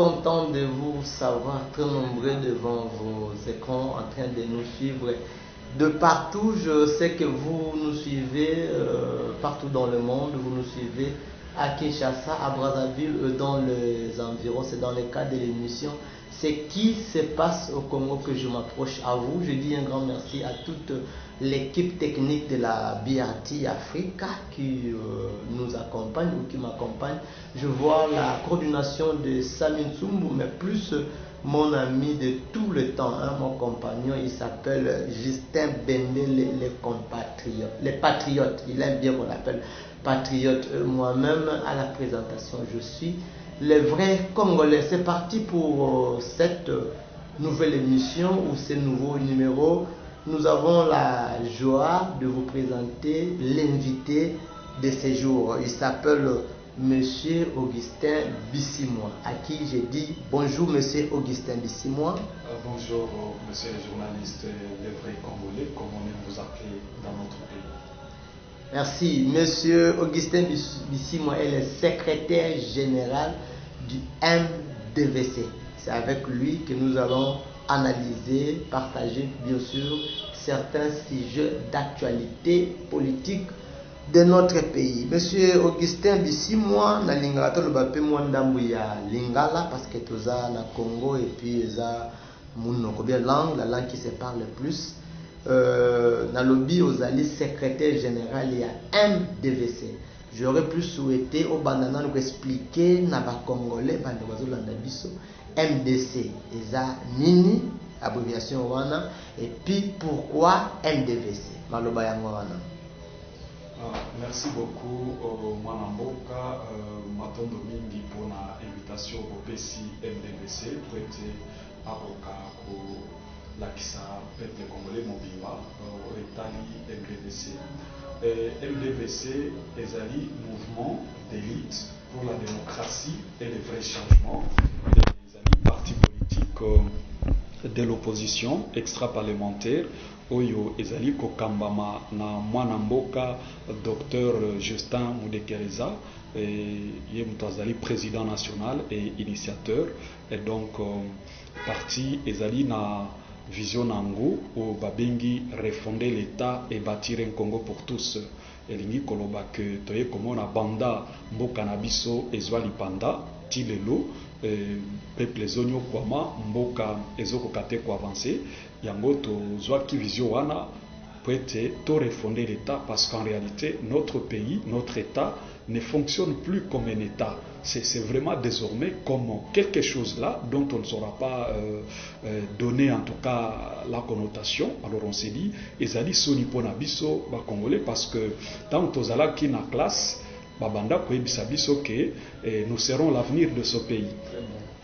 content de vous savoir très nombreux devant vos écrans en train de nous suivre de partout. Je sais que vous nous suivez partout dans le monde, vous nous suivez à Kinshasa, à Brazzaville, dans les environs. C'est dans le cadre de l'émission C'est qui se passe au Congo que je m'approche à vous. Je dis un grand merci à toute l'équipe technique de la BRT Africa qui nous accompagne ou qui m'accompagne. Je vois la coordination de Samin Tsumbu, mais plus mon ami de tout le temps, hein, mon compagnon, il s'appelle Justin Bende, les patriotes. Il aime bien qu'on l'appelle patriote. Moi-même, à la présentation, je suis le vrai Congolais. C'est parti pour cette nouvelle émission ou ce nouveau numéro. Nous avons la joie de vous présenter l'invité de ce jour. Il s'appelle Monsieur Augustin Bissimois, à qui j'ai dit bonjour Monsieur Augustin Bissimois. Bonjour Monsieur le journaliste, le vrai Congolais, comme on aime vous appeler dans notre pays. Merci. Monsieur Augustin Bissimois est le secrétaire général du MDVC. C'est avec lui que nous allons analyser, partager bien sûr certains sujets d'actualité politique de notre pays. Monsieur Augustin Bissimois, na lingala to lobape moi ndambu ya lingala parce que toza na Congo et puis eza munoko bien langue, la langue qui se parle le plus. Na lobby ozali secrétaire général ya MDVC. J'aurais plus souhaité au bandana nous expliquer na ba congolais bande bazolanda biso MDC eza nini abréviation wana et puis pourquoi MDVC maloba yango wana. Merci beaucoup Mwana Mboka matondo mingi pour la invitation au PCI MDVC pour être avocat pour l'Akisa peuple congolais mobimba retali MDVC. MDVC ezali mouvement d'élite pour la démocratie et les vrais changements. Ezali parti politique de l'opposition extra-parlementaire oyo ezali kokambama na Mwana Mboka Dr Justin Mudekereza ye mutu azali président national et initiateur et donc parti ezali na vision nango o babengi refonder l'état et bâtir un Congo pour tous. Elingi koloba que toye komona banda mboka na biso ezwa lipanda ti lelo peuple zonyo kwama mboka ezokoka te ko avancer yango tozwaki vision wana pour to refonder l'état parce qu'en réalité notre pays, notre état ne fonctionne plus comme un état. C'est vraiment désormais comme quelque chose là dont on ne saura pas donner en tout cas la connotation. Alors on s'est dit ezali soni pona biso ba congolais parce que tant tozala ki na classe babanda koyebisa biso que nous serons l'avenir de ce pays.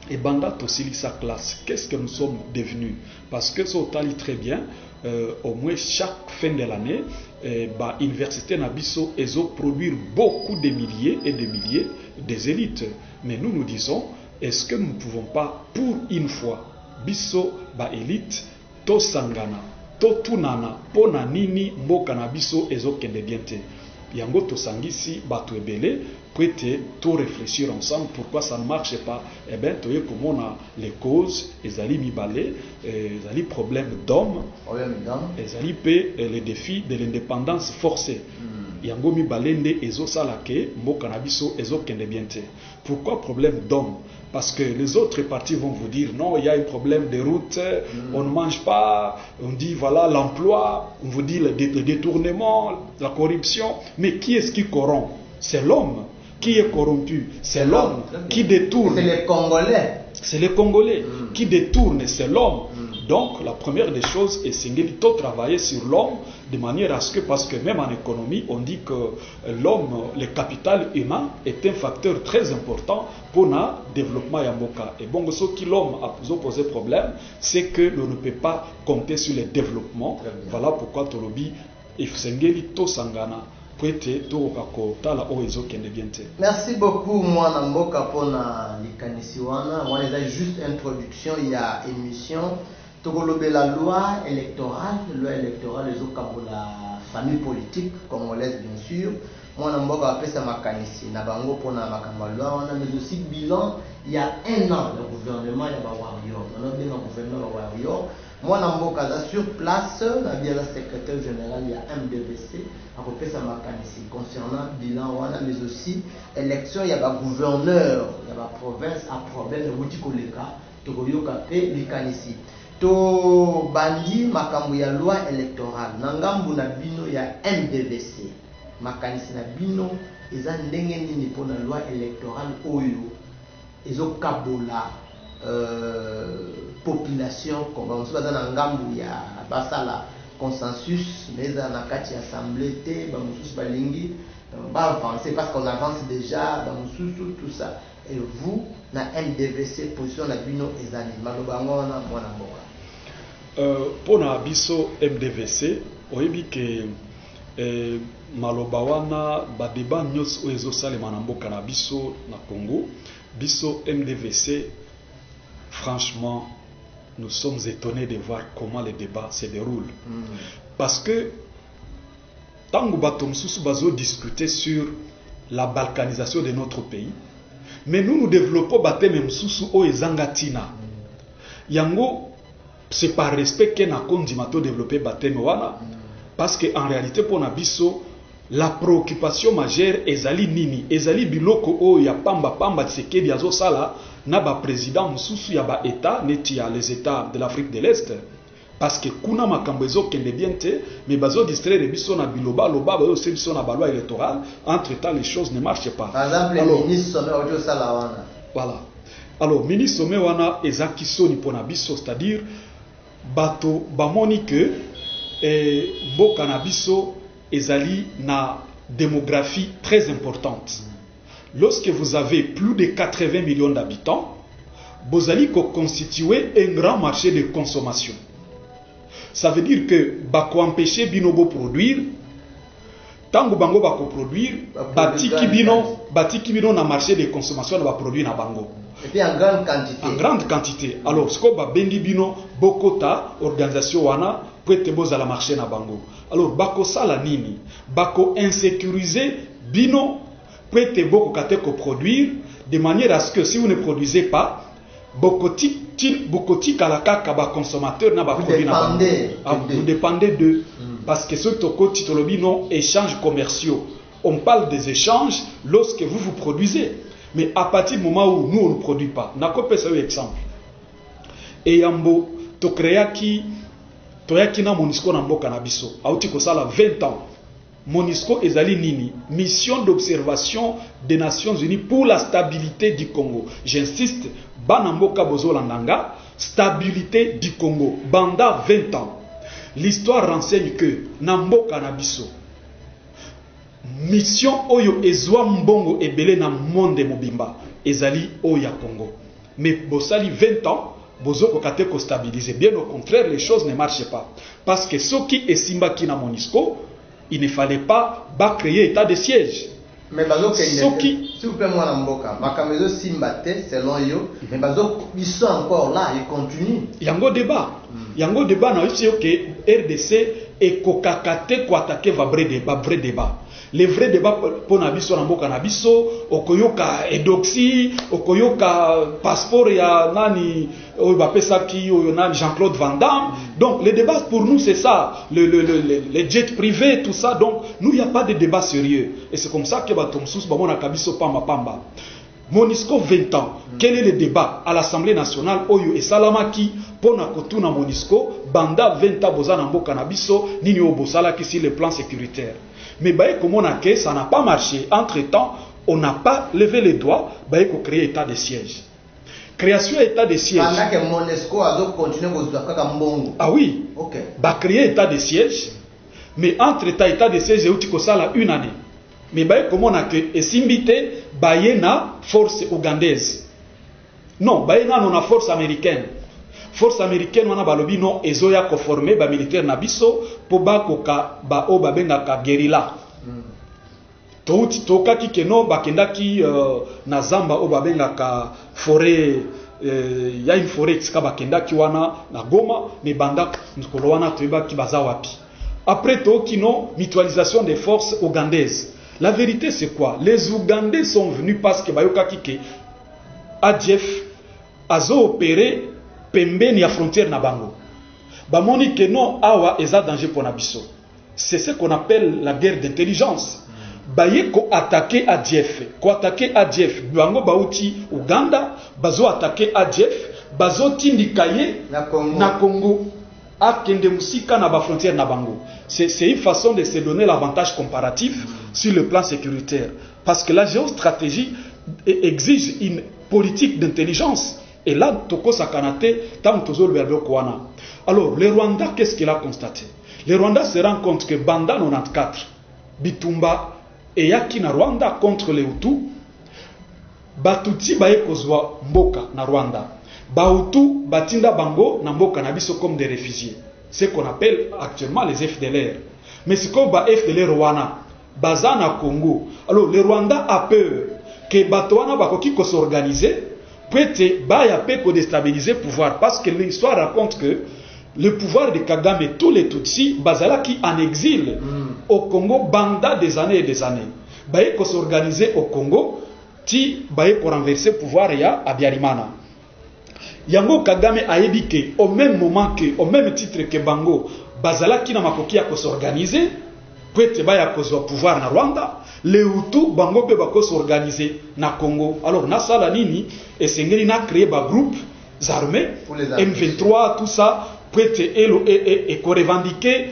Et banda tosili sa classe, qu'est-ce que nous sommes devenus? Parce que ça tali très bien, au moins chaque fin de l'année, l'université Nabiso ezo produire beaucoup de milliers et de milliers des élites. Mais nous nous disons, est-ce que nous ne pouvons pas, pour une fois, biso ba élite, to sangana, to tunana, pona nini mboka na biso ezo kende biente. Yango to sangisi bato ebele prêter tout réfléchir ensemble pourquoi ça ne marche pas. Eh bien tu comme on a les causes ezali mibale ezali problème d'homme ezali pe les défis de l'indépendance forcée. Yango mibale nde ezo salake mboka na biso ezo kende biente. Pourquoi problème d'homme? Parce que les autres partis vont vous dire non, il y a un problème de route, on ne mange pas, on dit voilà l'emploi, on vous dit le détournement, la corruption. Mais qui est-ce qui corrompt? C'est l'homme. Qui est corrompu? C'est l'homme. Qui détourne? C'est les Congolais. C'est les Congolais. Qui détourne? C'est l'homme. Donc la première des choses est de travailler sur l'homme de manière à ce que, parce que même en économie, on dit que l'homme, le capital humain est un facteur très important pour le développement yamboka. Et bon, ce qui l'homme a posé problème, c'est que l'on ne peut pas compter sur le développement. Voilà pourquoi Tolobi et Fsengeli Tosangana. Merci beaucoup Mwana Mboka pour la likanisiwana. Moi c'est juste introduction, il y a émission Togolobe la loi électorale les la famille politique congolaise bien sûr. mwana mboka apesa makanisi na bango pona makambo loi wana, mais aussi bilan il y a un an le gouvernement ya ba warrior na bien le gouvernement ba warrior mwana mboka za sur place na bien la secrétaire général ya MDVC akopesa makanisi concernant bilan wana, mais aussi élection ya ba gouverneur ya ba province a problème wuti koleka to koyoka pe likanisi to bandi makambo ya loi électorale na ngambu na bino ya MDVC makanisi na bino eza ndenge nini pona loi électorale oyo ezokabola population comme on soit dans ngambu ya basala consensus mais dans la kati assemblée te ba mususu balingi ba avancer parce qu'on avance déjà ba mususu tout ça. Et vous na MDVC position na bino ezali maloba ngona mwana mboka pona biso MDVC oyebi ke maloba wana ba débat nyos o ezosalema na mboka na biso na Congo biso MDVC. Franchement, nous sommes étonnés de voir comment les débats se déroulent. Parce que, tant que bato msusu bazo discuter sur la balkanisation de notre pays, mais nous développons bateme msusu o ezangatina. Yango, c'est par respect que na kondimato développer bateme wana, parce que en réalité pour Nabiso, la préoccupation majeure ezali nini, ezali biloko o ya pamba tsekedi azo sala na ba président mususu ya ba état neti ya les états de l'Afrique de l'Est, parce que kuna makambo ezo kende bien te mais bazo distraire biso na biloba loba bazo se biso na ba loi électorale, entre temps les choses ne marchent pas. Par exemple alors, le ministre Sommet ojo sala wana voilà, alors ministre Sommet wana ezaki soni pona biso, c'est-à-dire bato bamoni que mboka na biso ezali na démographie très importante. Lorsque vous avez plus de 80 millions d'habitants, vous allez constituer un grand marché de consommation. Ça veut dire que bako empêcher binobo produire, tango bango bako produire, batiki bino na marché de consommation va produire na bango. Et puis en grande quantité. En grande quantité. Alors, ce qu'on va bengi bino bokota organisation wana prête boza la marché na bango. Alors, bako sala nini, bako insécuriser bino prête boko kateko produire de manière à ce que si vous ne produisez pas, bokoti kalakaka ba consommateur na ba produit na bango. Vous dépendez d'eux. Parce que ce toko titolobi non échanges commerciaux. On parle des échanges lorsque vous produisez. Mais à partir du moment où nous on ne produit pas, n'a pas un exemple. Et yambo to créaki na Monisco na mboka na biso. Auti ko sala 20 ans. Monisco ezali nini? Mission d'observation des Nations Unies pour la stabilité du Congo. J'insiste, bana mboka bozolandanga, stabilité du Congo. Banda 20 ans. L'histoire renseigne que na mboka na biso mission oyo ezwa mbongo ebele na monde mobimba ezali oya Congo. Mais bosali 20 ans, bozoko kate ko stabiliser. Bien au contraire, les choses ne marchent pas. Parce que ceux qui esimba ki na Monisco, il ne fallait pas créer état de siège. Mais bazo qui s'il vous plaît moi na mboka, makamezo simbate selon yo, mais bazo ils sont encore là, ils continuent. Yango débat. Yango débat na yosi que RDC et kokakate ko attaquer vrai débat. Les vrais débats pour Nabiso Namboka Nabiso, Okoyoka Edoxy, Okoyoka passeport ya nani, Oyabapesaki, Jean-Claude Van Damme. Donc les débats pour nous c'est ça, les jets privés, tout ça. Donc nous il n'y a pas de débat sérieux. Et c'est comme ça que Batomsous, Bamona Kabiso Pamba Pamba. Monisco 20 ans. Quel est le débat à l'Assemblée nationale Oyo et Salamaki pour Nakotuna Monisco, Banda 20 ans Bozana Mboka Nabiso, Nini Obosala qui sur le plan sécuritaire. Mais comme on a que ça n'a pas marché. Entre-temps, on n'a pas levé les doigts pour créer état de siège. Création état de siège. Pendant que Monesco a continué à Mbongo. Ah oui. OK. Créer état de siège. Mais entre-temps, état de siège, c'est une année. Mais comme on a que Simbité, na force ougandaise. Non, non a force américaine. Force américaine wana balobi non ezoya ko former ba militaire na biso po ba koka ba o ba benga ka guerilla. To kaki keno bakendaki na zamba o ba benga ka forêt ya une forêt ka bakendaki wana na Goma ne banda nkolo wana toyeba ki baza wapi. Après to kino mutualisation des forces ougandaises. La vérité c'est quoi? Les Ougandais sont venus parce que Bayoka Kike, ADF, azo opéré pembeni ya frontière na bango. Bamoni que non, awa eza danger pour Nabiso. C'est ce qu'on appelle la guerre d'intelligence. Baye ko attaquer ADF, ko attaquer ADF, bango bauti Uganda, bazo attaquer ADF, bazo tindikaye na Congo, akende musika na ba frontière na bango. C'est une façon de se donner l'avantage comparatif sur le plan sécuritaire. Parce que la géostratégie exige une politique d'intelligence. Et là, Toko Sakanate, Tam Tozo Lwerdo Kouana. Alors, le Rwanda, qu'est-ce qu'il a constaté? Le Rwanda se rend compte que Banda 94, Bitumba et Yakina Rwanda contre les Hutus, Batuti Baye Kozwa Mboka na Rwanda, Bahutu Batinda Bango na Mboka na biso comme des réfugiés. Ce qu'on appelle actuellement les FDLR. Mais c'est comme ba FDLR Rwanda, Bazana Congo. Alors, le Rwanda a peur que Batouana Bakoki ko s'organiser, peut-être Baya peut déstabiliser le pouvoir. Parce que l'histoire raconte que le pouvoir de Kagame et tous les Tutsis, Bazala qui en exil au Congo, Banda des années et des années. Baye ko s'organiser au Congo, ti Baye ko renverser le pouvoir ya Abiyarimana. Yango Kagame a édiqué au même moment que, au même titre que Bango, Bazala qui n'a makoki ko s'organiser, peut-être Baye ko zo pouvoir na Rwanda. Les Hutus, Bango peut s'organiser na Congo. Alors, na sala nini, et Sengeli na créé ba groupe armés, M23, tout ça, peut-être et revendiquer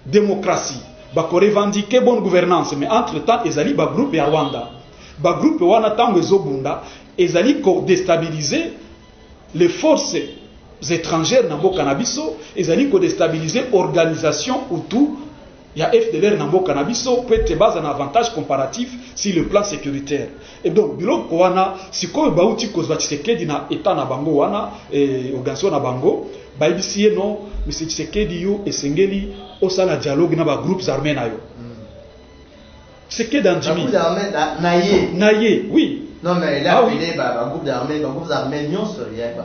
démocratie, ba revendiquer bonne gouvernance. Mais entre-temps, ils allaient ba groupe ya Rwanda. Ba groupe wana tango ezobunda, ils allaient déstabiliser les forces étrangères na mboka na biso, ils allaient déstabiliser organisation Hutu. Il y a FDLR Nambo Canabiso peut être basé un avantage comparatif sur le plan sécuritaire. Et donc, Bilo Kowana, si quoi Bauti Kozvatiseke dina état na bango wana et organisation na bango, Baibisiye non, mais c'est Tshisekedi yo et Sengeli au sein de dialogue na ba groupes armés na yo. Tshisekedi d'Andjimi. Groupes armés naye. Naye, oui. Non mais il a appelé un groupe d'armées non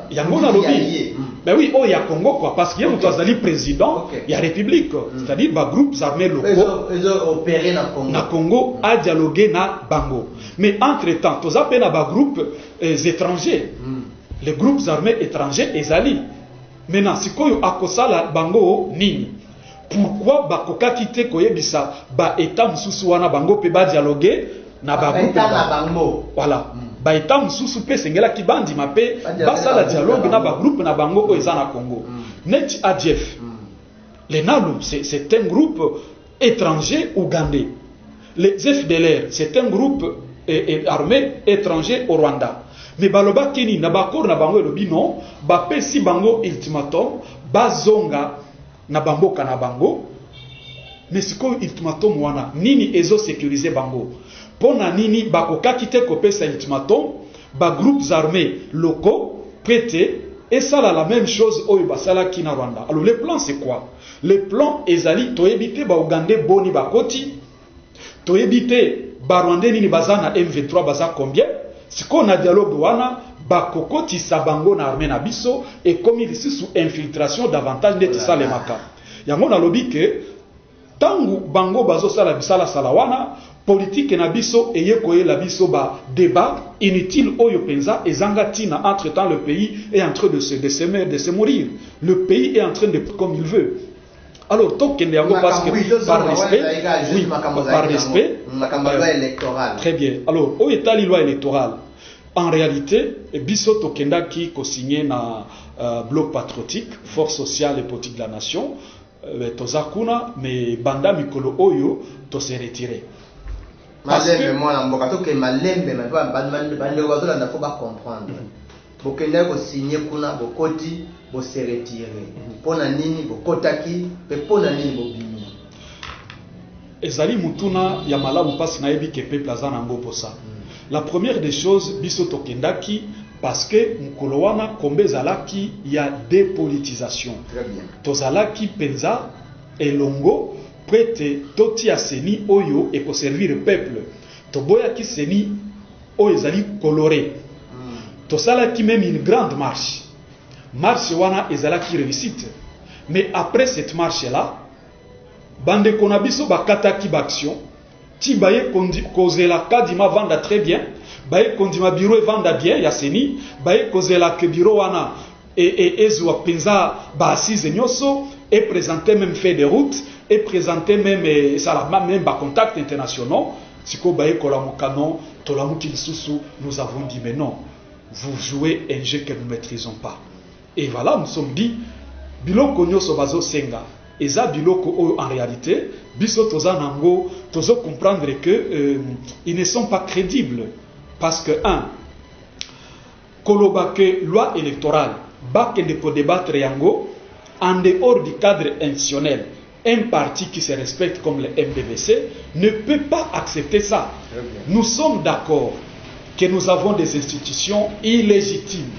il y a mon lobby. Ben oui, oh il y a Congo quoi parce qu'il y a un président, il y a République, c'est-à-dire bah groupes armés locaux. Ils ont opéré dans Congo. Na Congo a dialogué na Bango. Mais entre-temps, tous appelés na ba groupes étrangers. Les groupes armés étrangers ezali. Maintenant, si koyo akosa la Bango nini? Pourquoi ba koka kite koyebisa ba état mususu wana Bango pe ba dialoguer? Na groupe na bango voilà ba état mususu pe sengela ki bandi mape basa la dialogue na ba groupe na bango ko eza na Congo net ADF les Nalu c'est un groupe étranger ougandais, les FDLR c'est un groupe armé étranger au Rwanda, mais baloba kini na bakor na bango elobi non ba pe si bango ultimatum bazonga na bamboka na bango. Mais c'est quoi ultimatum wana nini ezo sécuriser bango pona nini bakoka kite kopesa ultimatum ba groupes armés locaux prêtés et ça la même chose oyo basala ki na Rwanda. Alors le plan c'est quoi? Le plan ezali to éviter ba Ougandais boni bakoti to éviter ba Rwandais nini bazana M23 baza combien si qu'on a dialogue wana bakokoti sabango na armée na biso et comme il ici sous infiltration davantage de ça les maka yango na lobby que tangu bango bazo sala bisala salawana politique na biso eye koye la biso ba débat inutile oyo penza ezanga tina entre temps le pays est en train de se mourir, le pays est en train de comme il veut. Alors tant qu'il y a parce que par respect oui, par respect très bien. Alors au état la loi électorale en réalité biso tokenda ki ko signé na bloc patriotique force sociale et politique de la nation. Tozakuna mais banda mikolo oyo to se retirer parce que moi na mboka to ke malembe mais pas bande ko na faut pas comprendre bokenda ko signer kuna bokoti bo se retirer pona nini bokotaki pe pona nini bobimi ezali mutuna ya malamu pasi na yebi ke peuple azana ngoposa. La première des choses biso tokendaki parce que Mkolowana Kombe Zalaki, il y a dépolitisation. Très bien. Tozalaki Penza et Longo prête Toti Aseni Oyo et pour servir le peuple. Toboya ki Seni Oyo Zali coloré. Tosalaki même une grande marche. Marche wana ezalaki réussite. Mais après cette marche là, bande konabiso bakataki baction. ti baye kozela kadima vanda très bien, baye kondima bureau vanda bien ya seni, baye kozela ke bureau wana et ezwa penza ba assise nyoso et présenter même fait de route et présenter même salama même ba contact internationaux. Siko baye kolamukano tolamuki lisusu, nous avons dit mais non, vous jouez un jeu que nous ne maîtrisons pas. Et voilà, nous sommes dit biloko nyoso bazo senga eza biloko en réalité biso toza nango tozo comprendre que ils ne sont pas crédibles parce que koloba que loi électorale bakende pour débattre yango en dehors du cadre institutionnel. Un parti qui se respecte comme le MDVC ne peut pas accepter ça. Nous sommes d'accord que nous avons des institutions illégitimes.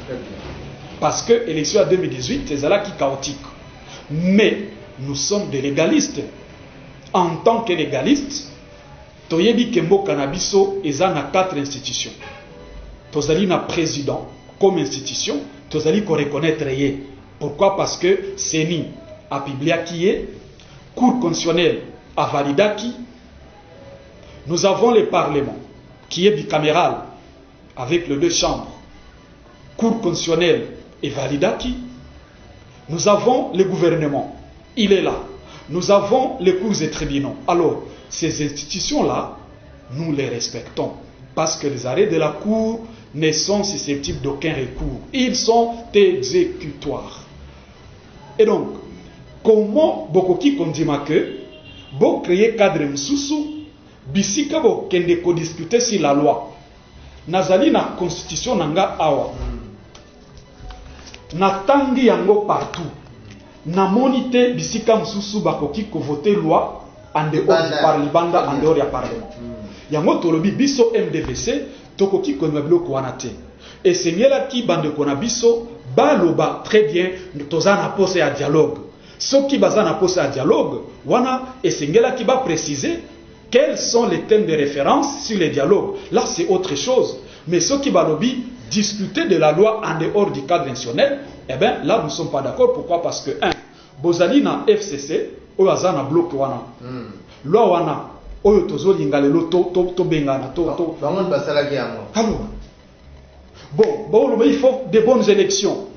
Parce que l'élection à 2018, c'est là qui est chaotique. Mais nous sommes des légalistes. En tant que légalistes, Toyebi Kembo Kannabiso est à 4 institutions. Tozali na président comme institution, Tozali ko reconnaître yé. Pourquoi? Parce que Seni a publié qui est Cour constitutionnelle à Validaki. Nous avons le Parlement qui est bicaméral avec les 2 chambres. Cour constitutionnelle et Validaki. Nous avons le gouvernement, il est là. Nous avons les cours et tribunaux. Alors, ces institutions-là, nous les respectons. Parce que les arrêts de la Cour ne sont susceptibles d'aucun recours. Ils sont exécutoires. Et donc, comment Bokoki Kondima que Bo créer cadre Msusu, Bisika Bo Kende ko discuter sur la loi. Nazali na constitution nanga awa. Natangi yango partout. Na monite Bisika Msusu Bakoki ko voter loi en dehors du parlement, en dehors du parlement. Yango tolobi biso MDVC tokoki ko biloko wana te. Et sengela ki bande kona biso baloba très bien tozana pose ya dialogue. Ceux qui basent en poste à dialogue, wana esengela qui va préciser quels sont les thèmes de référence sur les dialogues. Là, c'est autre chose. Mais ceux qui balobi discuter de la loi en dehors du cadre institutionnel, eh bien, là, nous ne sommes pas d'accord. Pourquoi? Parce que, Bozali na FCC, oyaza na bloc wana. Loi wana, oyo tozo lingalelo to bengana to. Bon, il faut des bonnes élections.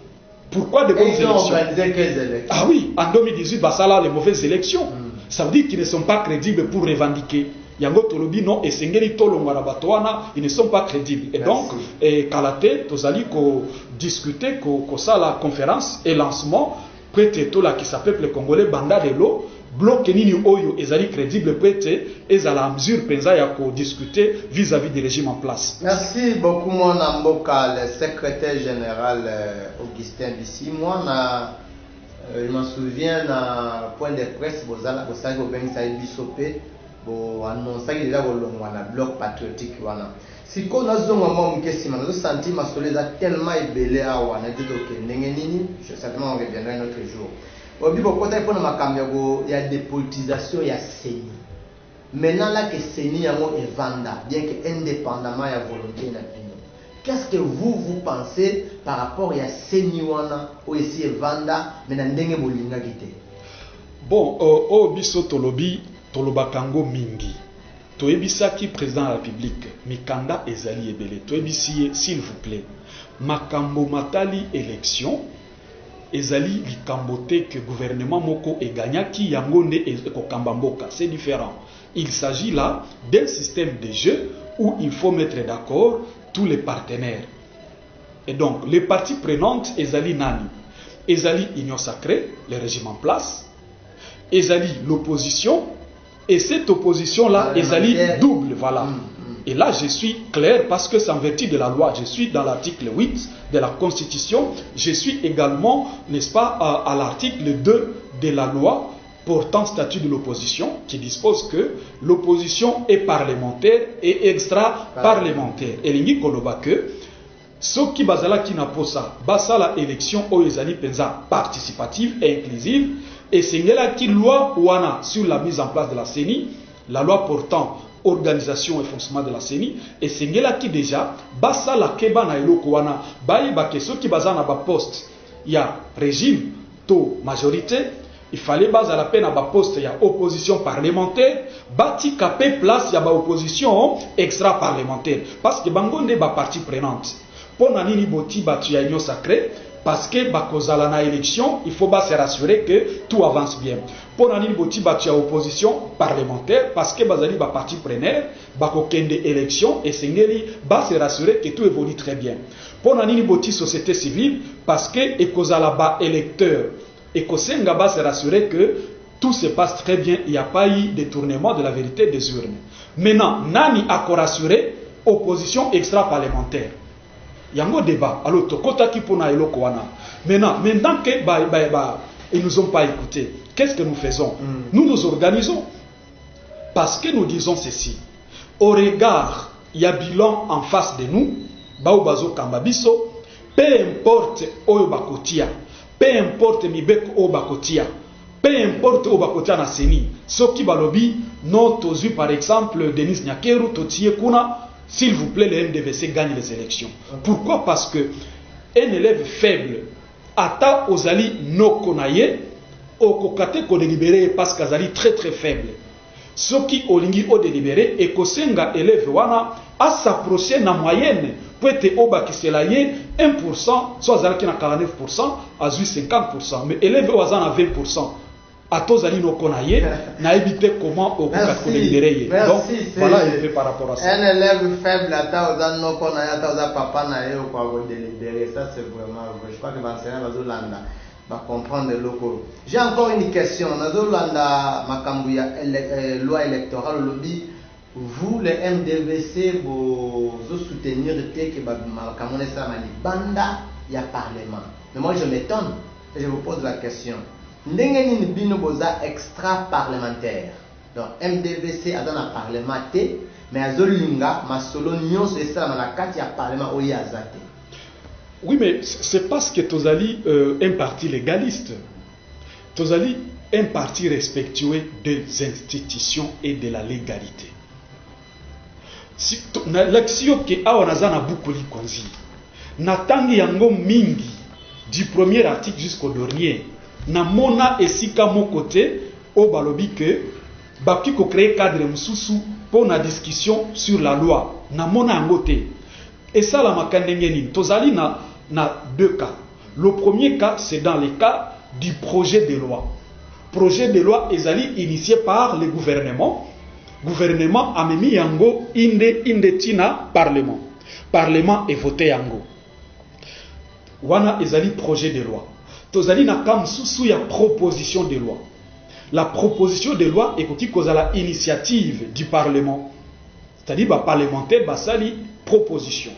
Pourquoi de bonnes élections? Ah oui, en 2018, Bassala les mauvaises élections. Ça veut dire qu'ils ne sont pas crédibles pour revendiquer. Yango Tolobi non et Sengeli Tolongwana Batoana, ils ne sont pas crédibles. Et donc, Kalate, Tozali ko discuter ko ça la conférence et lancement prête tout là qui s'appelle le Congolais Banda de l'eau. Bloc nini oyo ezali crédible prête et à la mesure penza ya ko discuter vis-à-vis du régime en place. Merci beaucoup mon Mboka, le secrétaire général Augustin Bissi. Moi je me souviens na point de presse bozala bosaki obengisa bisopé bo annoncer déjà bolongwa na bloc patriotique wana. Siko nazonga mo mkesima nazo senti masole za tellement ebelé awa na dit OK ndenge nini, certainement on reviendra un autre jour. Obi bokota ipona makambo ya dépolitisation ya CENI. Maintenant là que CENI yango est vanda bien que indépendamment ya volonté na bino. Qu'est-ce que vous pensez par rapport à CENI wana ou ici est vanda mais na ndenge bolinga kité? Bon, biso tolobi tolobakango mingi. Toyebisaki président de la République mikanda ezali ebele. Toyebisi s'il vous plaît. Makambo matali élection ezali likambote que gouvernement moko e gagnaki yangonde et kokambamboka. C'est différent. Il s'agit là d'un système de jeu où il faut mettre d'accord tous les partenaires. Et donc, les parties prenantes, ezali nani? Ezali Union Sacrée, le régime en place. Ezali l'opposition. Et cette opposition-là, ezali double, voilà. Et là, je suis clair parce que c'est en vertu de la loi. Je suis dans l'article 8 de la Constitution. Je suis également, n'est-ce pas, à l'article 2 de la loi portant statut de l'opposition qui dispose que l'opposition est parlementaire et extra-parlementaire. Et l'ingi koloba que ceux qui basala qui n'a pas ça, basala élection oyezali penza participative et inclusive et c'est là qui loi ouana sur la mise en place de la CENI, la loi portant organisation et fonctionnement de la CENI et c'est là qui déjà basala keba na eloko wana bayi ba que ceux qui basana ba poste il y a régime taux majorité il fallait base à la peine à ba poste ya opposition parlementaire, bati capé place ya ba opposition extra parlementaire parce que bangonde ba partie prenante. Pour nani ni boti batu ya union sacrée parce que ba kozala na élection, il faut se rassurer que tout avance bien. Pour nani ni boti batu ya opposition parlementaire parce que bazali ba partie preneur, ba kokende élection et sengeli se rassurer que tout évolue très bien. Pour nani ni boti société civile parce que ekozala ba électeur et Kosenga va se rassurer que tout se passe très bien, il n'y a pas eu détournement de la vérité des urnes. Maintenant, Nani a rassuré opposition extra-parlementaire. Il y a un débat. Alors, Tokota qui pour Naïlo Kowana. Maintenant que ils ne nous ont pas écoutés, qu'est-ce que nous faisons? Nous nous organisons. Parce que nous disons ceci. Au regard, il y a bilan en face de nous, Baobazo Kambabiso, peu importe Oyobakotia. Peu importe mibeko o bakotia, peu importe o bakotia na seni. Ce qui balobi, non tozu par exemple Denis Nyakeru, Totie Kuna, s'il vous plaît, le MDVC gagne les élections. Pourquoi? Parce que un élève faible, ata ozali no konaye, o kokate ko délibéré parce qu'azali très très faible. Ce qui olingi o délibéré et kosenga élève wana a s'approcher na moyenne. Peut-être au bas qui se 1%, soit à 49%, à 50%. Mais élevé au à 20%. À tous les gens n'a évité comment au cas de libérer. Donc, voilà un peu par rapport à ça. Un élève faible, à ta no konaye, à ta papa naïe au quoi de libérer. Ça, c'est vraiment vrai. Je crois que l'enseignant va comprendre le locaux. J'ai encore une question. Nazolanda Makambuya, loi électorale, le lobby. Vous, les MDVC, vous soutenir que Banda, il y a parlement. Mais moi, je m'étonne et je vous pose la question. N'engeni bino boza extra parlementaire. Donc, MDVC a dans le parlement, mais à Zolinga, ma solo nyon c'est ça, dans la carte, il y a parlement où il y a zate. Oui, mais c'est parce que Tozali un parti légaliste. Tozali un parti respectueux des institutions et de la légalité. L'action qui a na bukoli konzi natangi yango mingi du premier article jusqu'au dernier na mona esika mon côté au balobi que baki ko créer cadre mususu pour na discussion sur la loi na mona ngote et ça la makandengeni tozali na deux cas. Le premier cas c'est dans le cas du projet de loi. Projet de loi ezali initié par le gouvernement a mis yango inde tina parlement. Parlement est voté yango. Wana ezali projet de loi. Tozali na kam susu ya proposition de loi. La proposition de loi est koti kozala initiative du parlement. C'est-à-dire ba parlementaire basali proposition.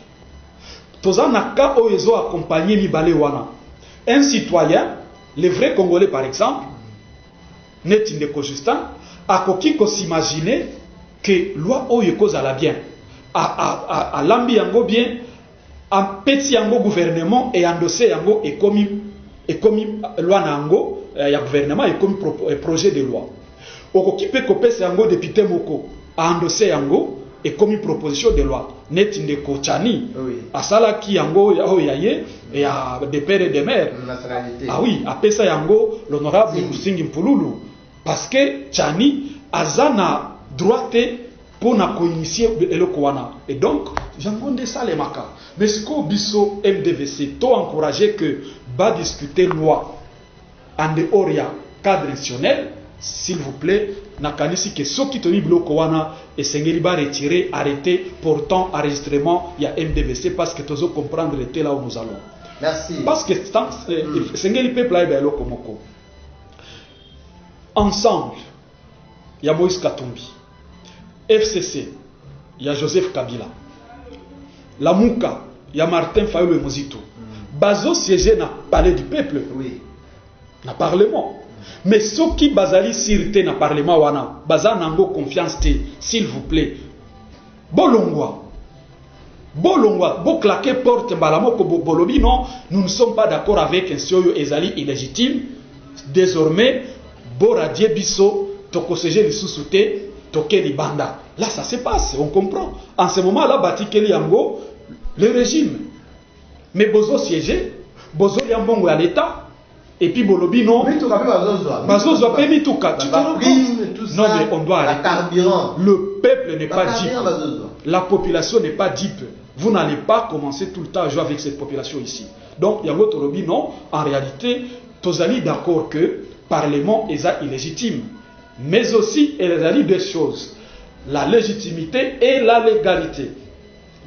Tozana na ka oyezo accompagner mibale wana. Un citoyen, le vrai Congolais par exemple, net indeko Justin, a koki ko s'imaginer que loi oyo kozala bien a lambi yango bien a petit yango gouvernement et endossé yango et comme loi nango ya gouvernement et comme projet de loi okoki pe kopesa yango député moko a endossé yango et comme proposition de loi net ndeko Chani asala ki yango yaye et a des pères et des mères ah oui a pesa yango l'honorable Musingi Mpululu parce que Chani azana droite pour na co-initier eloko wana et donc j'engonde ça les maka mais ce qu'on biso MDVC to encourager que va discuter loi en dehors ya cadre institutionnel s'il vous plaît na kanisi que ceux qui toni bloko wana et sengeli ba retirer arrêter portant enregistrement ya MDVC parce que tozo comprendre le là où nous allons. Merci. Parce que sengeli peuple ay ba eloko moko ensemble. Il y a Moïse Katumbi, FCC, il y a Joseph Kabila, la Mouka, il y a Martin Fayulu Mozito. Bazo siégé na palais du peuple, na parlement. Mais ceux qui bazali sirte na parlement wana, baza nango confiance s'il vous plaît. Bolongwa, bo claquer porte mbalamoko bolobi non, nous ne sommes pas d'accord avec un sioyo ezali illégitime. Désormais, bo radier biso. Tokoseje li sous-souté, toke li banda. Là, ça se passe, on comprend. En ce moment-là, batikeli yango, le régime. Mais bozo siégé, bozo yambongo à l'État, Et puis bolobi non. Bazozwa pe mituka. Tu te rends compte? Non mais on doit arrêter. Le peuple n'est pas dupe. La population n'est pas dupe. Vous n'allez pas commencer tout le temps à jouer avec cette population ici. Donc yango tolobi non. En réalité, tozali d'accord que Parlement est illégitime. Mais aussi, il a dit deux choses. La légitimité et la légalité.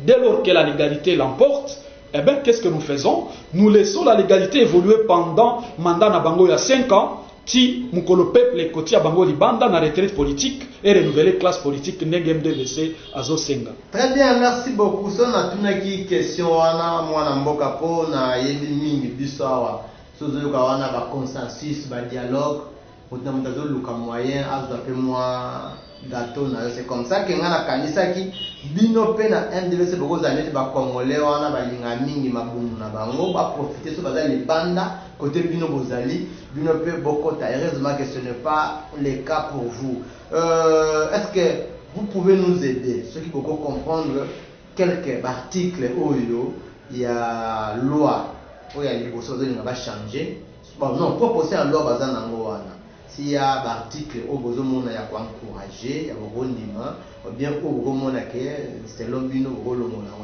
Dès lors que la légalité l'emporte, eh bien, qu'est-ce que nous faisons? Nous laissons la légalité évoluer pendant mandat na bango il y a 5 ans, qui le peuple est côté à bango libanda na retraite politique et renouveler classe politique n'engem DVC azo senga. Très bien, merci beaucoup. So na tuna ki question wana mwana mboka po na yebi mingi biso awa. Sozo yoka wana ba consensus, ba dialogue. Autant mutazo luka moyen azo pe moi gâteau na c'est comme ça que ngana kanisa ki bino pe na MDVC boko zaneti ba congolais wana ba linga mingi mabumu na bango ba profiter so bazali banda côté bino bozali bino pe boko ta heureusement que ce n'est pas le cas pour vous. Est-ce que vous pouvez nous aider ceux qui beaucoup comprendre quelques articles oyo il y a loi où il y a liboso de va changer bon non proposer en loi bazana ngo wana. S'il y a un article où vous avez encouragé, il y a un rendement, ou bien où vous avez c'est l'obino,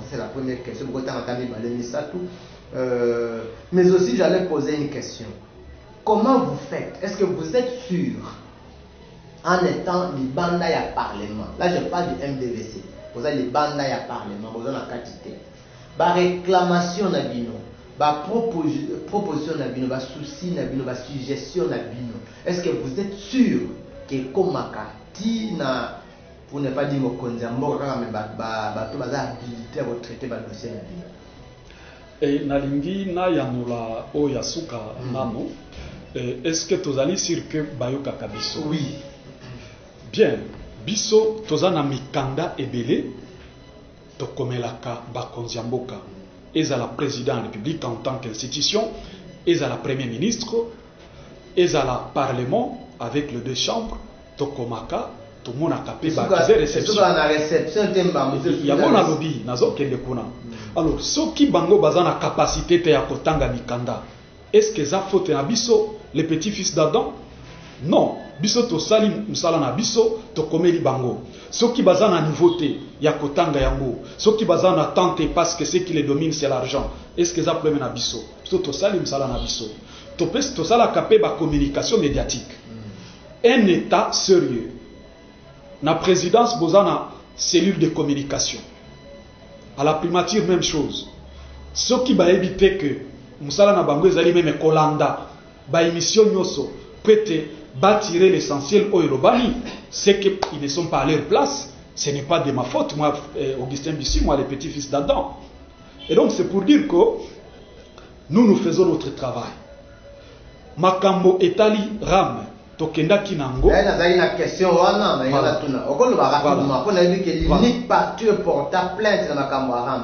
c'est la première question. Mais aussi, j'allais poser une question. Comment vous faites? Est-ce que vous êtes sûr, en étant les bandas à parlement, là je parle du MDVC, vous avez les bandas à parlement, vous avez la quantité, la réclamation à bino. Proposition na bino, souci na bino, suggestion na bino. Est-ce que vous êtes sûr que comme na pour ne pas dire mokonzambo kaka me bato baza habilité à traiter ba dossier na bino? Et nalingi na yanula o yasuka nano. Est-ce que tozali sur que bayoka kabiso? Oui. Bien. Biso tozana mikanda ebele tokomelaka bakonzamboka. Et à la présidente de la République en tant qu'institution, et à la première ministre, et à la Parlement avec les deux chambres, Tokomaka, tout le monde a capé baptisé réception. Il y a mon lobby, nazo kende kuna. Alors, ceux qui bango bazan la capacité de yakotanga mikanda, est-ce que ça faut un biso, les petits-fils d'Adam? Non. Biso to sali musala na biso to komeli bango. Ceux qui bazan à nouveauté, yakotanga yango. Ceux qui bazan à tenter parce que ce qui les domine c'est l'argent. Est-ce que ça peut na biso? Biso to sali musala na biso. To sala capé ba communication médiatique. Un état sérieux. Na présidence bozana cellule de communication. À la primature même chose. Ceux qui va éviter que musala na bango ezali même kolanda ba émission nyoso peut tirer l'essentiel au Yorobani, c'est qu'ils ne sont pas à leur place. Ce n'est pas de ma faute, moi, Augustin Bissi, moi, les petits-fils d'Adam. Et donc, c'est pour dire que nous faisons notre travail. Makambo etali ram, tokenda kinango. Il y a une question, il y a l'unique parti porta plainte dans Makambo ram.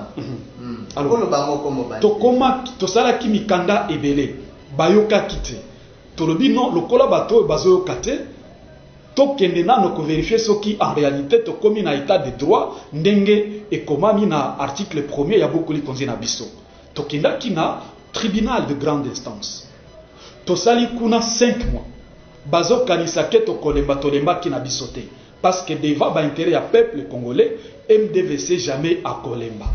Alors, tokoma, tosala kimikanda ebele, bayoka kite. Tolobi non, le kola bato bazo kate, to kende na no ko vérifier ce qui en réalité to komi na état de droit ndenge et komami na article 1er ya beaucoup li konzi na biso. To kenda kina tribunal de grande instance. To sali kuna 5 mois. Bazo kanisa ke to kolemba to lemba kina bisote parce que devant ba intérêt ya peuple congolais MDVC jamais à kolemba.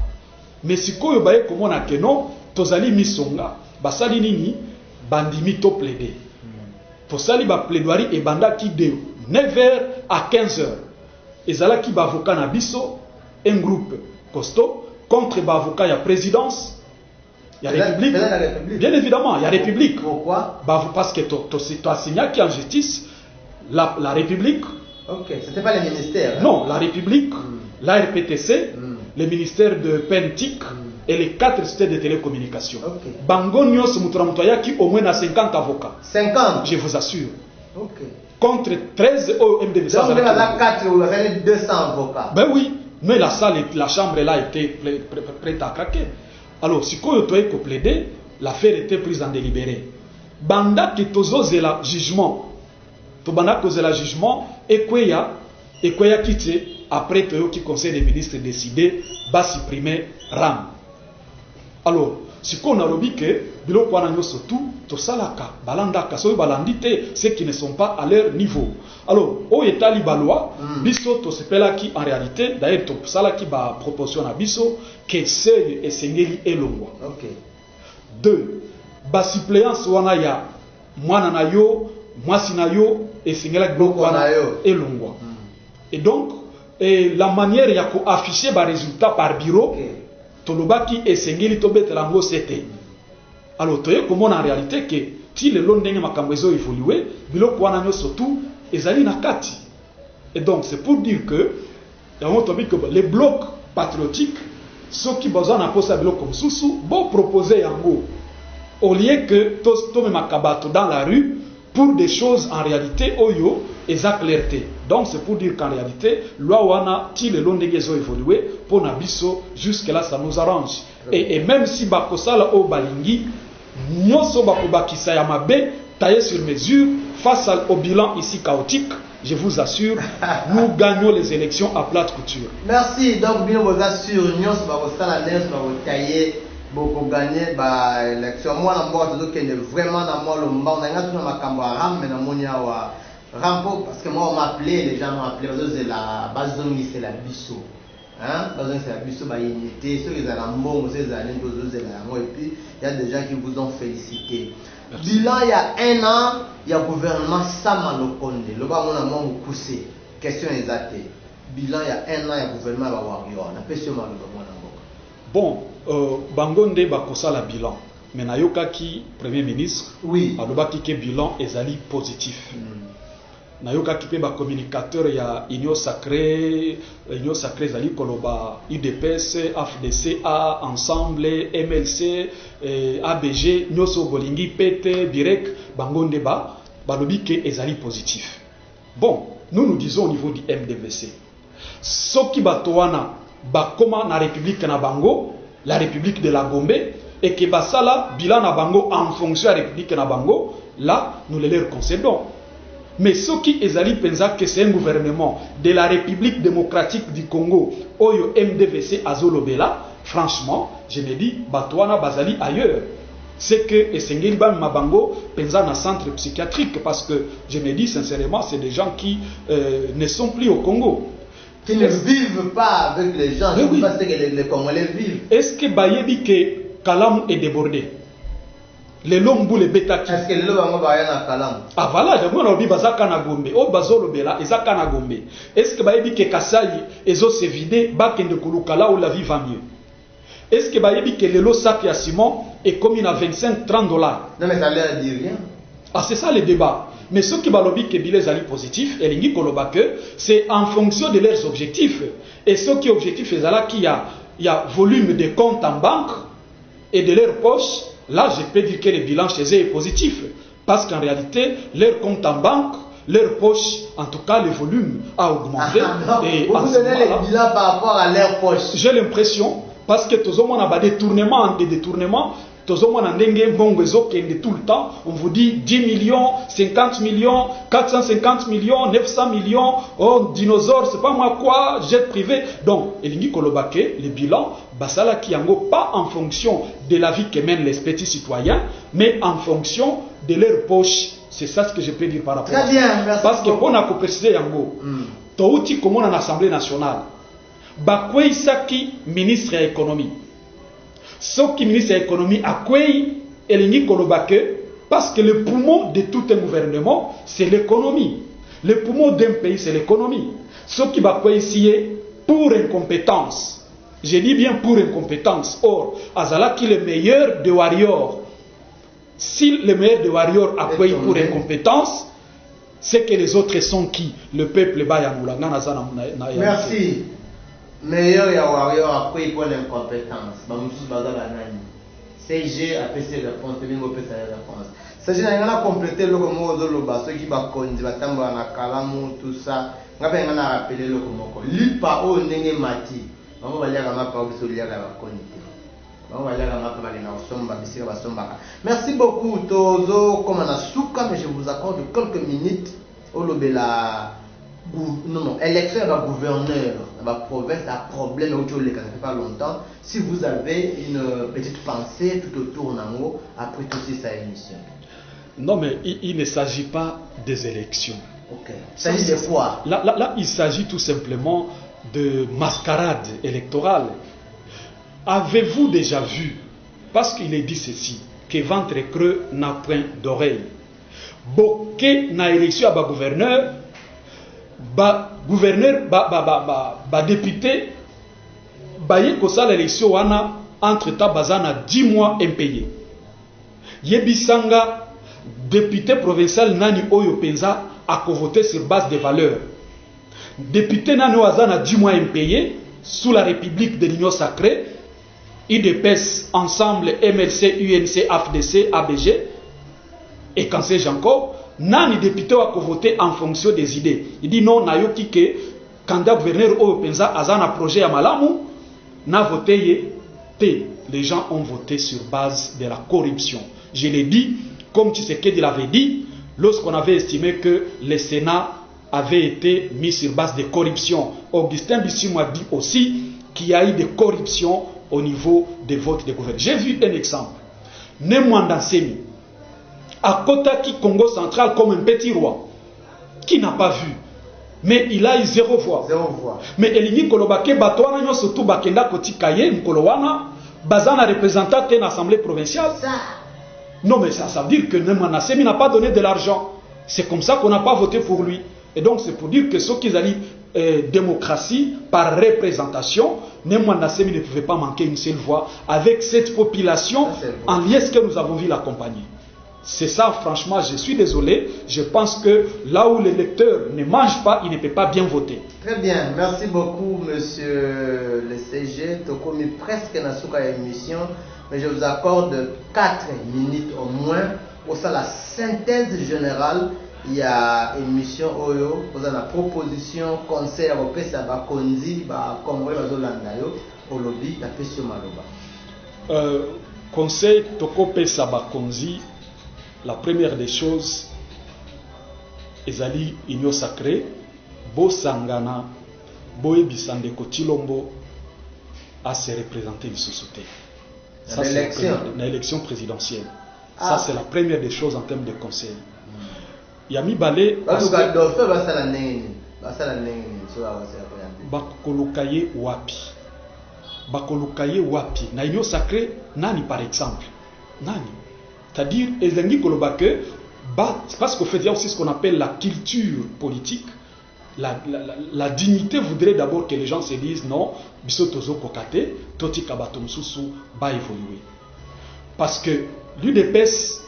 Mais sikoyo baye komona ke non, to zali misonga, basali nini bandimi to plaider. Pour ça, il va plaidoyer et banda qui de 9h à 15h. Et ça qui va avocat na biso, un groupe costaud, contre l'avocat, il y a présidence, il y a république. Bien évidemment, il y a république. Pourquoi? Parce que tu as signé qui en justice, la république. Ok, c'était pas le ministère. Non, la république, la RPTC, le ministère de Pentic. Et les 4 systèmes de télécommunications. Okay. Bango nyos mutramutoya qui au moins a 50 avocats. 50? Je vous assure. Ok. Contre 13 au MDVC. Donc vous avez 4, vous avez 200 avocats. Ben oui, mais la salle, la chambre là était prête à craquer. Alors, si vous avez plaidé, l'affaire était prise en délibéré. Banda qui tozoze la jugement. To banda cause la jugement et quoi quitte après que le conseil des ministres décidé va supprimer RAM. Alors, siko na lobi que biloko wana nyonso tout tosalaka balandaka soki balandi te ceux qui ne sont pas à leur niveau. Alors oyo etali balwa biso tosepelaki en réalité d'ailleurs tosalaki baproportion na biso que seuil esengeli elongwa. Okay. 2 basuppléance wana ya mwana na yo mwasi na yo esengelaki biloko wana elongwa. Et donc la manière ya koafficher barésultat par bureau tolobaki esengeli tobetela yango sete. Alors toye komona en réalité que ti lelo ndenge makambo ezo évoluer biloko wana nyonso tout ezali na kati. Et donc c'est pour dire que les blocs patriotiques soki besoin na posa biloko mosusu bo proposer yango au lieu que to makabato dans la rue pour des choses en réalité oyo eza clarté. Donc c'est pour dire qu'en réalité loi wana ti lelo ndenge ezo évoluer pour na biso jusque là ça nous arrange. Et même si bakosala o balingi nyonso bakobakisa ya mabe taillé sur mesure face au bilan ici chaotique, je vous assure, nous gagnons les élections à plate couture. Merci. Donc bien vous assure nyonso bakosala nyonso bakotailler beaucoup gagner ba élection. Moi na mboka tozo kende vraiment na moi le mba on a ngatu na makambo ya ram mais na monia wa rampo parce que moi on m'appelait, les gens m'ont appelé c'est la bazongi c'est la biso. Hein, bazongi c'est la biso ba unité, ceux qui ont la mbongo c'est za nendo c'est la moi et puis il y a des gens qui vous ont félicité. Merci. Bilan il y a 1 an, il y a gouvernement Sama Lokonde. Le bas mon amour poussé. Question exacte. Bilan il y a 1 an, il y a gouvernement ba warrior. Na pesi ma bon, bangonde bakosa la bilan. Mais nayokaki premier ministre. Oui. Alobaki ke bilan ezali positif. Nayokaki pe ba communicateur ya Union Sacrée zali koloba UDPS, AFDC, A ensemble, MLC, ABG, nyoso bolingi PT, Birek, bangonde balobi ke ezali positif. Bon, nous disons au niveau du MDVC. Soki batoana bakoma na République na bango, la République de la Gombe, et que basala bilan na bango en fonction de la République na bango, là nous les leur concédons. Mais ce qui ezali pensa que c'est un gouvernement de la République démocratique du Congo, oyo MDVC azolobela, franchement, je me dis batouana bazali ailleurs. C'est que esengeli ban mabango pensa na centre psychiatrique parce que je me dis sincèrement c'est des gens qui ne sont plus au Congo. Qui ne vivent pas avec les gens, je ne sais pas ce que les Congolais vivent. Est-ce que Bayebi que Kalam est débordé? Les lombu les betaki. Est-ce que les lombu ba yana Kalam? Ah voilà, je me dis bazaka na Gombe. O bazolo bela ezaka na Gombe. Est-ce que Bayebi que Kasai ezo se vider ba kende kolukala où la vie va mieux? Est-ce que Bayebi que le lot sapi à Simon est commis à 25-30 $? Non mais ça leur dit rien. Ah c'est ça le débat. Mais ceux qui balobi que bilés ali positif, et l'ingi koloba que c'est en fonction de leurs objectifs. Et ceux qui objectifs c'est là qu'il y a volume de comptes en banque et de leur poche. Là, je peux dire que le bilan chez eux est positif. Parce qu'en réalité, leur compte en banque, leur poche, en tout cas, le volume a augmenté. Et vous donnez le bilan par rapport à leur poche. J'ai l'impression, parce que tous on a des détournements, tous on a des mbongo qui tout le temps, on vous dit 10 millions, 50 millions, 450 millions, 900 millions, oh, dinosaures, c'est pas moi quoi, jet privé. Donc, Elingi Kolobake, le bilan, Basala Kiango, pas en fonction de la vie que mènent les petits citoyens, mais en fonction de leur poche. C'est ça ce que je peux dire par rapport à ça. Très bien, merci. Parce que pour nous préciser Yango, Touti comme on en Assemblée nationale, Bakwei Saki, ministre de l'économie. Ce qui ministre de l'économie a Kwei Elingi Kolobake, parce que le poumon de tout un gouvernement, c'est l'économie. Le poumon d'un pays, c'est l'économie. Ce qui va Kwei ici est pour incompétence. Je dis bien pour incompétence. Or, Azala qui est le meilleur de Warrior. Si le meilleur de Warrior a Kwei pour incompétence, c'est que les autres sont qui? Le peuple Bayamoula. Merci. Meilleur ya Warrior a Kwei pour l'incompétence. CG a fait ses réponses, Bingo fait ses réponses. CG n'a complété le mot de l'Oba, ceux qui va conduire, va tambour na Kalamu, tout ça. N'a pas rappelé le mot. Lipa o nenge mati. Maman va lire la map pour se lire la conduite. Maman va lire la map pour aller dans Somba, Bissira, Somba. Merci beaucoup, Tozo, comme on a souka, mais je vous accorde quelques minutes. Olobela non, élection à gouverneur, dans la province, à problème, ça ne fait pas longtemps. Si vous avez une petite pensée tout autour d'Ango, après tout ça émission. Non, mais il ne s'agit pas des élections. Ok. Il s'agit de quoi? Là, il s'agit tout simplement de mascarade électorale. Avez-vous déjà vu, parce qu'il est dit ceci, que ventre creux n'a point d'oreille. Boké na élection à gouverneur, député, yé l'élection wana entre tabazana 10 mois impayé. Yebisanga député provincial nani oyo penza a voté sur base des valeurs. Député nani wazana 10 mois impayé sous la République de l'Union sacrée, IDPS ensemble MLC, UNC, AFDC, ABG et quand c'est encore, nani député a voté en fonction des idées. Il dit non, nayoki ke candidat gouverneur oyo penza azana projet ya malamu na voté té. Les gens ont voté sur base de la corruption. Je l'ai dit, comme Tshisekedi l'avait dit, lorsqu'on avait estimé que le Sénat avait été mis sur base de corruption. Augustin Bissimo a dit aussi qu'il y a eu des corruptions au niveau des votes des gouverneurs. J'ai vu un exemple. Nemwanda Semi, à Kotaki, Congo central, comme un petit roi, qui n'a pas vu, mais il a eu 0 voix. 0 voix. Mais Elingi Kolobake, Batouana, nyo surtout Bakenda Kotikaye, Nkolowana, Bazana représentant une assemblée provinciale. Ça. Non, mais ça veut dire que Nemwanda Semi n'a pas donné de l'argent. C'est comme ça qu'on n'a pas voté pour lui. Et donc, c'est pour dire que ceux qui allaient démocratie par représentation, Nemwanda Semi ne pouvait pas manquer une seule voix avec cette population en liesse que nous avons vu l'accompagner. C'est ça, franchement, je suis désolé. Je pense que là où l'électeur ne mange pas, il ne peut pas bien voter. Très bien, merci beaucoup, monsieur le CG. Tu as commis presque dans la émission, mais je vous accorde 4 minutes au moins pour ça la synthèse générale. Il y a une émission Oyo, vous avez la proposition, conseil à vos pesa bakonzi, comme bazolandayo, au lobby, la question maloba. Conseil toko pesa bakonzi, la première des choses, ezali union sacrée, bo sangana, bo ebisande kotilombo à se représenter une société. Ça c'est l'élection présidentielle. Ça c'est la première des choses en termes de conseil. Yami balé bakolokaye wapi na union sacrée nani par exemple nani, c'est-à-dire ezengi kolobake parce qu'au fait il y a aussi ce qu'on appelle la culture politique. La dignité voudrait d'abord que les gens se disent non biso tozo kokate toti kabato mususu ba évoluer parce que l'UDPS,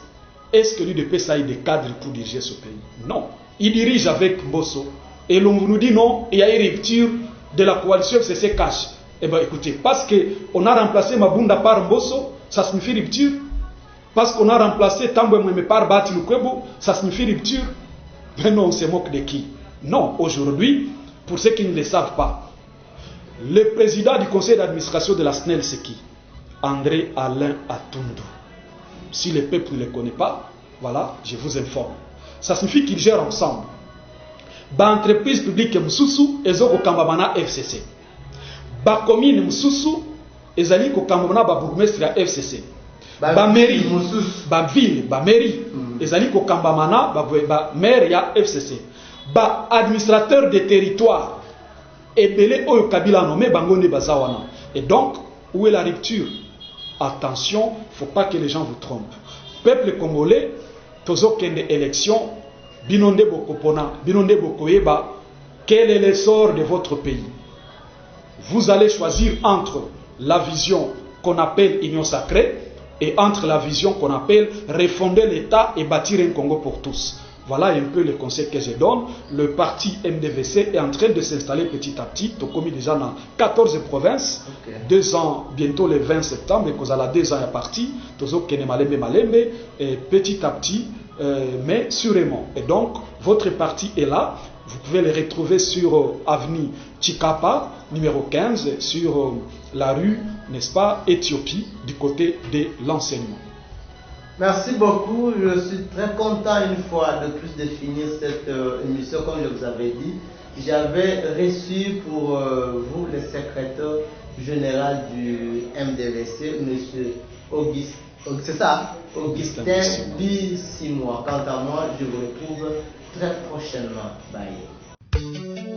est-ce que l'UDPS a eu des cadres pour diriger ce pays? Non. Il dirige avec Mbosso. Et l'on nous dit non, il y a une rupture de la coalition FCC Cash. Eh bien écoutez, parce qu'on a remplacé Mabunda par Mbosso, ça signifie rupture. Parce qu'on a remplacé Tambo Mweme par Bati Lukwebo, ça signifie rupture. Mais non, on se moque de qui? Non, aujourd'hui, pour ceux qui ne le savent pas, le président du conseil d'administration de la SNEL, c'est qui? André Alain Atundu. Si le peuple ne le connaît pas, voilà, je vous informe. Ça signifie qu'ils gèrent ensemble. Ba entreprise publique Msusu, ezoko kambamana FCC. Ba commune Msusu, ezali ko kambamana ba bourgmestre ya FCC. Ba mairie Msusu, ba ville, ba mairie, ezali ko kambamana ba maire ya FCC. Ba administrateur des territoires, ebele oyo Kabila nommé bangonde bazawana. Et donc, où est la rupture? Attention, il ne faut pas que les gens vous trompent. Peuple congolais, tozo kende élection, binonde bokopona, binonde bokoyeba, quel est l'essor de votre pays? Vous allez choisir entre la vision qu'on appelle union sacrée et entre la vision qu'on appelle refonder l'État et bâtir un Congo pour tous. Voilà un peu le conseil que je donne. Le parti MDVC est en train de s'installer petit à petit. Tout comme déjà dans 14 provinces. Okay. 2 ans, bientôt le 20 septembre, et qu'on a 2 ans à partir. Tozo kene malembe malembe, et petit à petit, mais sûrement. Et donc, votre parti est là. Vous pouvez le retrouver sur avenue Chikapa, numéro 15, sur la rue, n'est-ce pas, Éthiopie, du côté de l'enseignement. Merci beaucoup. Je suis très content une fois de plus de finir cette émission. Comme je vous avais dit, j'avais reçu pour vous le secrétaire général du MDVC, Monsieur Augustin. C'est ça, Augustin Bissimois. Quant à moi, je vous retrouve très prochainement. Bye.